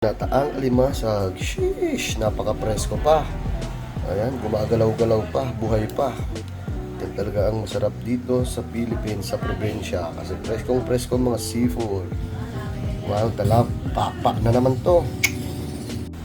Nataang alimasag. Sheesh, napaka-presko pa. Ayan, gumagalaw-galaw pa, buhay pa. Yan talaga ang masarap dito sa Philippines, sa probinsya. Kasi preskong-presko mga seafood. Wow, talap. Papa na naman to.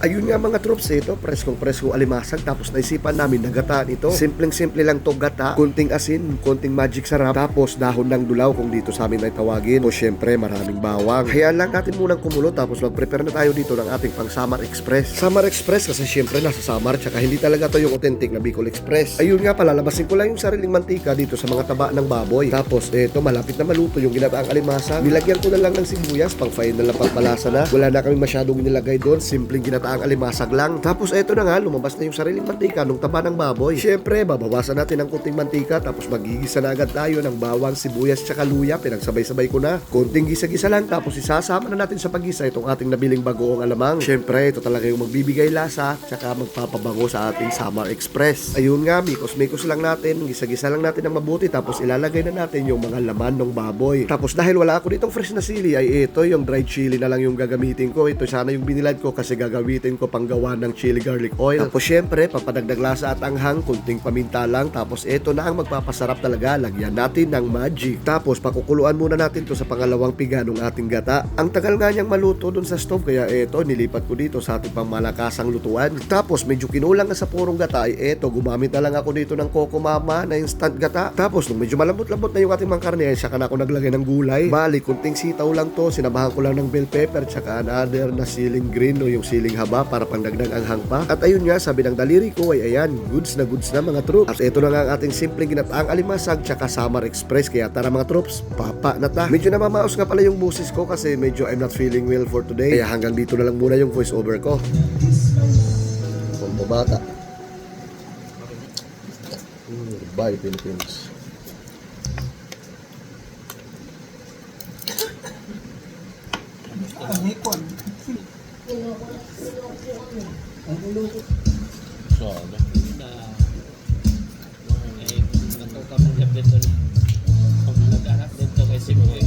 Ayun nga mga troops, ito preskong-presko alimasag, tapos naisipan namin na gataan ito. Simpleng-simple lang to gata, konting asin, konting magic sarap, tapos dahon ng dulaw kung dito sa amin ay tawagin. O syempre maraming bawang. Kaya lang natin munang kumulo, tapos mag-prepare na tayo dito ng ating pang Samar Express. Samar Express kasi syempre nasa Samar, tsaka hindi talaga to yung authentic na Bicol Express. Ayun nga pala, labasin ko lang yung sariling mantika dito sa mga taba ng baboy. Tapos ito, malapit na maluto yung ginataang alimasag. Nilagyan ko na lang ng sibuyas, pang final na pangpalasa na. Wala na kaming masyadong nilagay doon, simpleng ginataang alimasag lang. Tapos eto na nga, lumabas na yung sariling mantika nung taba ng baboy. Syempre, babawasan natin ang kunting mantika, tapos magigisa na agad tayo ng bawang, sibuyas, tsaka luya. Pinagsabay-sabay ko na. Konting gisa-gisa lang, tapos isasama na natin sa paggisa itong ating nabiling bagoong alamang. Syempre, ito talaga yung magbibigay lasa, tsaka magpapabango sa ating Samar Express. Ayun nga, mikos-mikos lang natin, gisa-gisa lang natin ng mabuti, tapos ilalagay na natin yung mga laman ng baboy. Tapos dahil wala ako ditong fresh na sili, ay ito yung dried chili na lang yung gagamitin ko. Ito sana yung binilad ko kasi gagamitin ko panggawa ng chili garlic oil. Tapos syempre, papadagdag lasa at anghang, kunting paminta lang. Tapos ito na ang magpapasarap talaga. Lagyan natin ng magic. Tapos pakukuluan muna natin to sa pangalawang piga ng ating gata. Ang tagal nga niyang maluto dun sa stove, kaya ito nilipat ko dito sa ating pangmalakasang lutuan. Tapos medyo kinulang na sa purong gata, ay ito gumamit na lang ako dito ng Coco Mama na instant gata. Tapos nung medyo malambot-lambot na yung ating mga karne, ay saka na ako naglagay ng gulay. Bali, kunting sitaw lang to, sinabahan ko lang ng bell pepper tsaka another na siling green o yung siling haba para pandagdag ang hangpa. At ayun nga, sabi ng daliri ko ay ayan, goods na mga troops. At ito na nga ang ating simpleng ginataang alimasag tsaka Samar Express. Kaya tara mga troops, papa na ta. Medyo namamaos nga pala yung busis ko kasi medyo I'm not feeling well for today. Kaya hanggang dito na lang muna yung voice over ko. Pompo bata. Bye Philippines. So, na natuka mong gabit doon. Kung nag-anak dito kay Simoy.